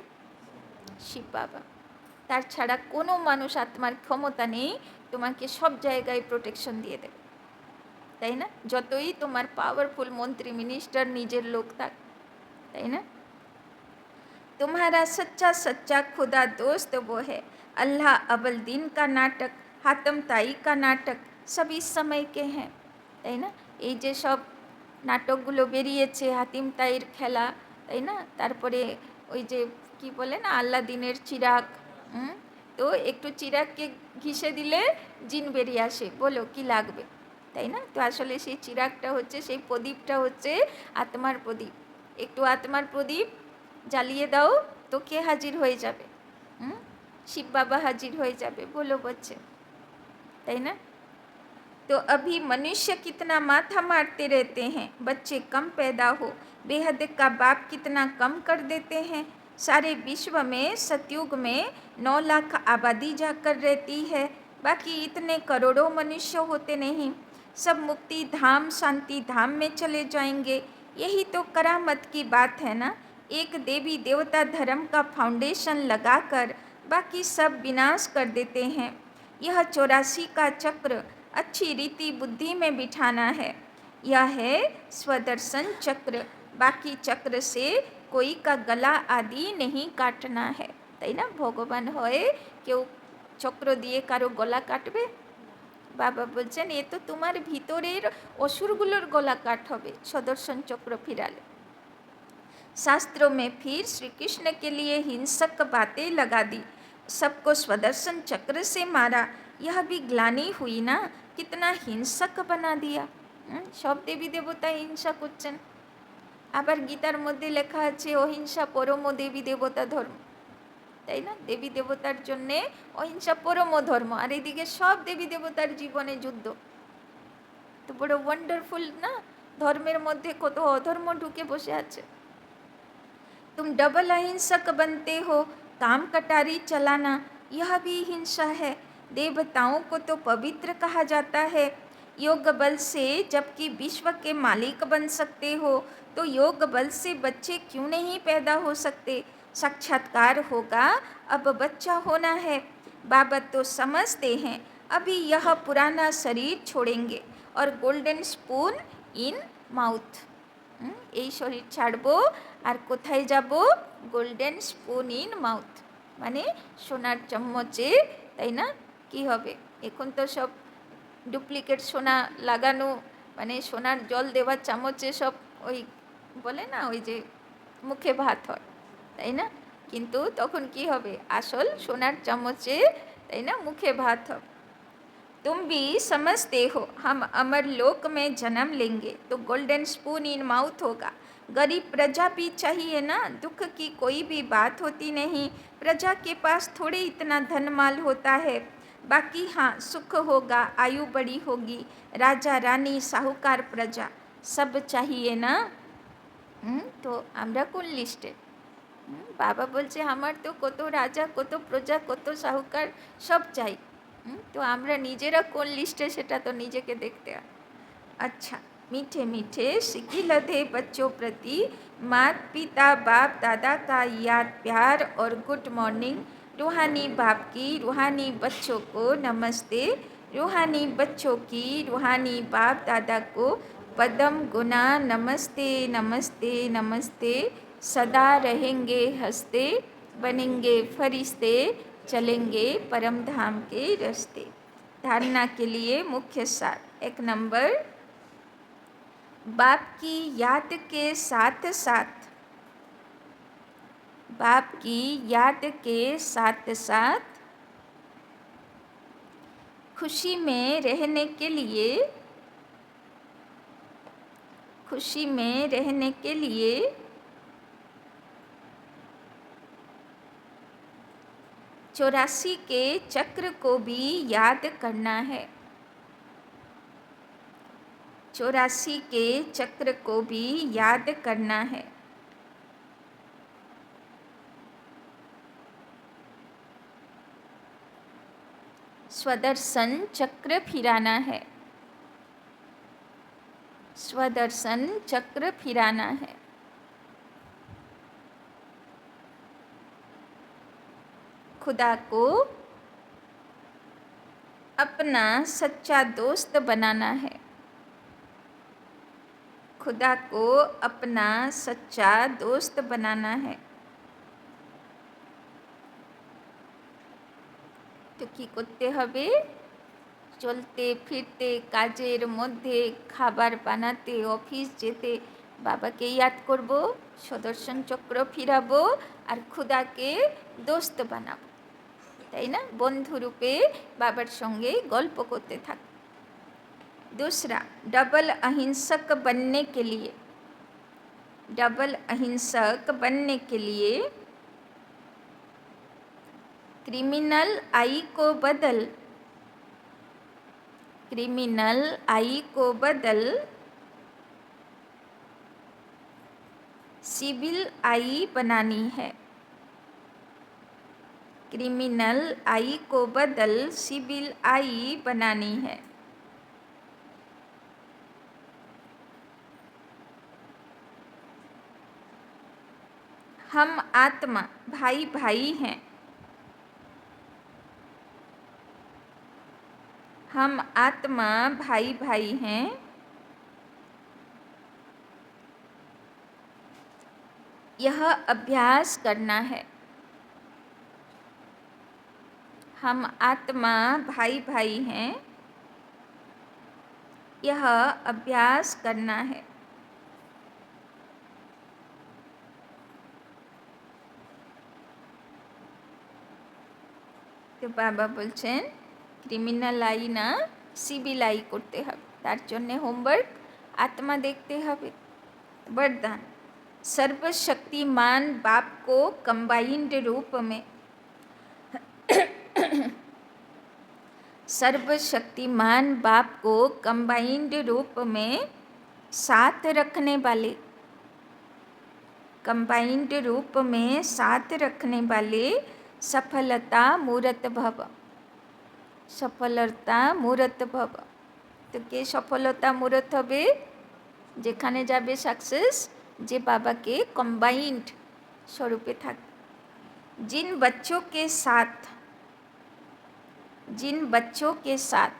শিব বাবা। তার ছাড়া কোনো মানুষ আত্মার ক্ষমতা নেই তোমাকে সব জায়গায় প্রোটেকশন দিয়ে দেবে, তাই না? যতই তোমার পাওয়ারফুল মন্ত্রী মিনিস্টার নিজের লোক থাক, তাই না? तुम्हारा सच्चा सच्चा खुदा दोस्त वो है। अल्लाह अव्वल दिन का नाटक, हातम ताई का नाटक सभी समय के हैं, তাই না? এই যে সব নাটকগুলো বেরিয়েছে, হাতিম তাইর খেলা, তাই না? তারপরে ওই যে কি বলে না, আল্লাদিনের চিরাগ, তো একটু চিরাগকে ঘিষে দিলে জিন বেরিয়ে আসে, বলো কি লাগবে, তাই না? তো আসলে সেই চিরাগটা হচ্ছে, সেই প্রদীপটা হচ্ছে আত্মার প্রদীপ। একটু আত্মার প্রদীপ জ্বালিয়ে দাও তো কে হাজির হয়ে যাবে? শিব বাবা হাজির হয়ে যাবে, বলো बच्चे, তাই না? तो अभी मनुष्य कितना माथा मारते रहते हैं, बच्चे कम पैदा हो, बेहद का बाप कितना कम कर देते हैं। सारे विश्व में सतयुग में 9 लाख आबादी जाकर रहती है, बाकी इतने करोड़ों मनुष्य होते नहीं। सब मुक्ति धाम शांति धाम में चले जाएंगे। यही तो करामत की बात है ना। एक देवी देवता धर्म का फाउंडेशन लगाकर बाकी सब विनाश कर देते हैं। यह 84 का चक्र अच्छी रीति बुद्धि में बिठाना है। यह है स्वदर्शन चक्र, बाकी चक्र से कोई का गला आदि नहीं काटना है, তাই না? ভগবান হয়ে কেউ চক্র দিয়ে কারো গলা কাটবে? বাবা বলছেন এ তো তোমার ভিতরের অসুরগুলোর গলা কাট হবে সদর্শন চক্র ফিরালে। शास्त्रों में फिर श्री कृष्ण के लिए हिंसक बातें लगा दी, सबको स्वदर्शन चक्र से मारा। यह भी ग्लानि हुई ना, कितना हिंसक बना दिया। सब देवी देवता हिंसा করছেন। আবার গীতার মধ্যে লেখা আছে অহিংসা পরম দেবী দেবতা ধর্ম, তাই না? দেবী দেবতার জন্যে অহিংসা পরম ধর্ম, আর এদিকে সব দেবী দেবতার জীবনে যুদ্ধ। তো বড় ওয়ান্ডারফুল না, ধর্মের মধ্যে কত অধর্ম ঢুকে বসে আছে। तुम डबल अहिंसक बनते हो, काम कटारी चलाना यह भी हिंसा है। देवताओं को तो पवित्र कहा जाता है योग बल से, जबकि विश्व के मालिक बन सकते हो तो योग बल से बच्चे क्यों नहीं पैदा हो सकते? साक्षात्कार होगा, अब बच्चा होना है। बाबा तो समझते हैं अभी यह पुराना शरीर छोड़ेंगे और गोल्डन स्पून इन माउथ, এই শরীর ছাড়বো আর কোথায় যাব? গোল্ডেন স্পুন ইন মাউথ, মানে সোনার চামচে, তাই না? কি হবে? এখন তো সব ডুপ্লিকেট সোনা লাগানো, মানে সোনার জল দেওয়ার চামচে সব ওই বলে না, ওই যে মুখে ভাত হয়, তাই না? কিন্তু তখন কি হবে? আসল সোনার চামচে, তাই না, মুখে ভাত হবে। तुम भी समझते हो हम अमर लोक में जन्म लेंगे तो गोल्डन स्पून इन माउथ होगा। गरीब प्रजा भी चाहिए ना, दुख की कोई भी बात होती नहीं। प्रजा के पास थोड़े इतना धन माल होता है, बाकी हाँ सुख होगा, आयु बड़ी होगी, राजा रानी साहूकार प्रजा सब चाहिए ना। तो আমরা কোন লিস্টে? বাবা বলছে আমার তো কত রাজা, কত প্রজা, কত সাহুকার সব চাই। तो আমরা নিজেরা কোন লিস্টে সেটা তো নিজেকে দেখতে হয়। अच्छा, मीठे मीठे सिक्की लधे बच्चों प्रति मात पिता बाप दादा का याद प्यार और गुड मॉर्निंग। रूहानी बाप की रूहानी बच्चों को नमस्ते, रूहानी बच्चों की रूहानी बाप दादा को पदम गुना नमस्ते नमस्ते नमस्ते। सदा रहेंगे हंसते, बनेंगे फरिश्ते, चलेंगे परम धाम के रास्ते। धारणा के लिए मुख्य सार। 1 नंबर, बाप की याद के साथ साथ, बाप की याद के साथ साथ खुशी में रहने के लिए, खुशी में रहने के लिए 84 के चक्र को भी याद करना है। 84 के चक्र को भी याद करना है। स्वदर्शन चक्र फिराना है, स्वदर्शन चक्र फिराना है। खुदा को अपना सच्चा दोस्त बनाना है, खुदा को अपना सच्चा दोस्त बनाना है। কী করতে হবে? চলতে ফিরতে, কাজের মধ্যে, খাবার বানাতে, অফিস যেতে বাবাকে ইয়াদ করব, সুদর্শন চক্র ফিরাবো আর ক্ষুধাকে দোস্ত বানাবো, তাই না? বন্ধুরূপে বাবার সঙ্গে গল্প করতে থাক। दूसरा, डबल अहिंसक बनने के लिए, डबल अहिंसक बनने के लिए क्रिमिनल आई को बदल, क्रिमिनल आई को बदल सिविल आई बनानी है, क्रिमिनल आई को बदल सिविल आई बनानी है। हम आत्मा भाई भाई हैं, हम आत्मा भाई भाई हैं, यह अभ्यास करना है, हम आत्मा भाई भाई हैं, यह अभ्यास करना है। তো বাবা বলছেন ক্রিমিনাল আই না সিভিল আই করতে হবে, তার জন্যে হোমওয়ার্ক आत्मा देखते হবে। वरदान, सर्वशक्तिमान बाप को कंबाइंड रूप में, सर्वशक्तिमान बाप को कंबाइंड रूप में साथ रखने वाले, कंबाइंड रूप में साथ रखने वाले सफलता मूर्त भव, सफलता मूर्त भव। तो के सफलता मूर्त হবে? যেখানে যাবে সাকসেস, যে বাবাকে কম্বাইন্ড স্বরূপে থাকে। जिन बच्चों के साथ, जिन बच्चों के साथ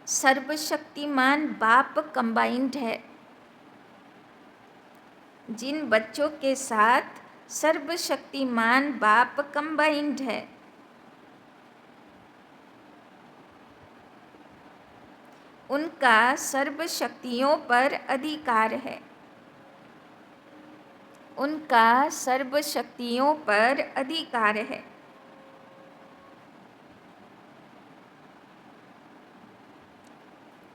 सर्वशक्तिमान बाप कंबाइंड है, जिन बच्चों के साथ सर्वशक्तिमान बाप कंबाइंड है, उनका सर्व शक्तियों पर अधिकार है, उनका सर्व शक्तियों पर अधिकार है।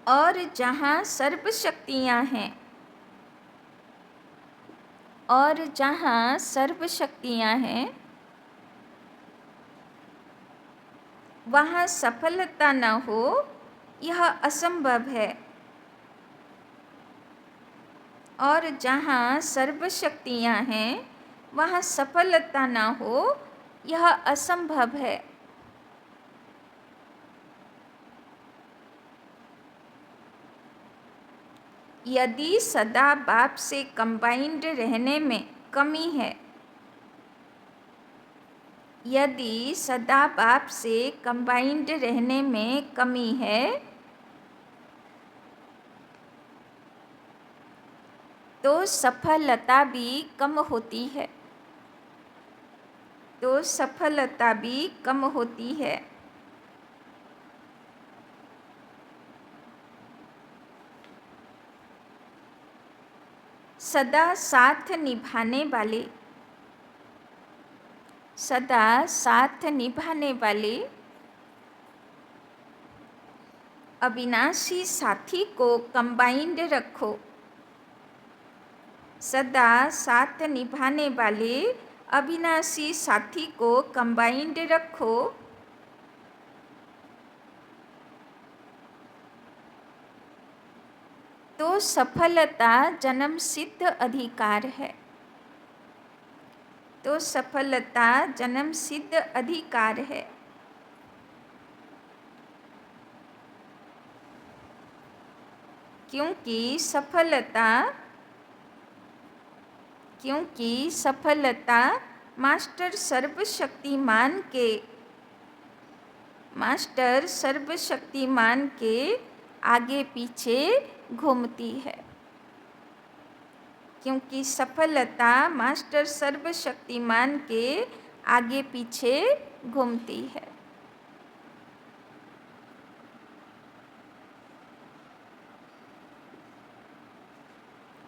और जहाँ सर्व शक्तियाँ हैं, और जहाँ सर्व शक्तियाँ हैं, वहाँ सफलता न हो यह असंभव है। और जहाँ सर्व शक्तियाँ हैं वहाँ सफलता न हो यह असंभव है। यदि सदा बाप से कंबाइंड रहने में कमी है, यदि सदा बाप से कंबाइंड रहने में कमी है, तो सफलता भी कम होती है, तो सफलता भी कम होती है। सदा साथ निभाने वाले, सदा साथ निभाने वाले अविनाशी साथी को कंबाइंड रखो, सदा साथ निभाने वाले अविनाशी साथी को कंबाइंड रखो, तो सफलता जन्म सिद्ध अधिकार है, तो सफलता जन्म सिद्ध अधिकार है। क्योंकि सफलता मास्टर सर्वशक्तिमान के आगे पीछे घूमती है, क्योंकि सफलता मास्टर सर्वशक्तिमान के आगे पीछे घूमती है।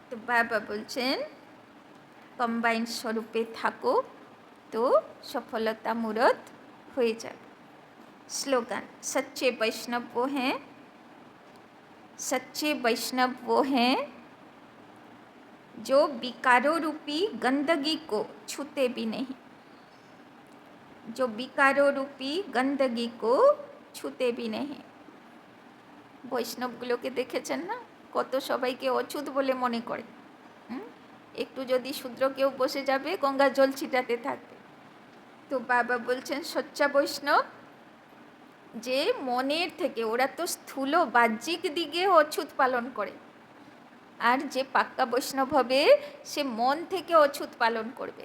তো বাবা বলছেন কম্বাইন্ড স্বরূপে থাকো তো সফলতা মূরত হয়ে যাবে। स्लोगन सच्चे वैष्णव वो हैं, सच्चे वैष्णव वो हैं जो विकारों रूपी गंदगी को छूते भी नहीं, जो विकारों रूपी गंदगी को छूते भी नहीं। বৈষ্ণবগুলোকে দেখেছেন না, কত সবাইকে অছুত বলে মনে করে। একটু যদি শূদ্র কেউ বসে যাবে গঙ্গা জল ছিটাতে থাকবে। তো বাবা বলছেন সচ্চা বৈষ্ণব যে মনের থেকে, ওরা তো স্থূল বাহ্যিক দিকে অছুত পালন করে, আর যে পাক্কা বৈষ্ণব হবে সে মন থেকে অছুত পালন করবে,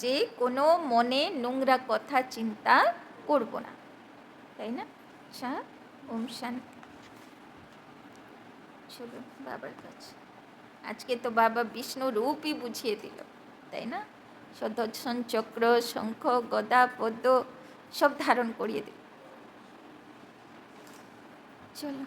যে কোনো মনে নোংরা কথা চিন্তা করব না, তাই না? ওম শান্তি। চলো বাবার কাছে। আজকে তো বাবা বিষ্ণু রূপই বুঝিয়ে দিল, তাই না? সুদর্শন চক্র, শঙ্খ, গদা, পদ্ম সব ধারণ করিয়ে দিল। চলো।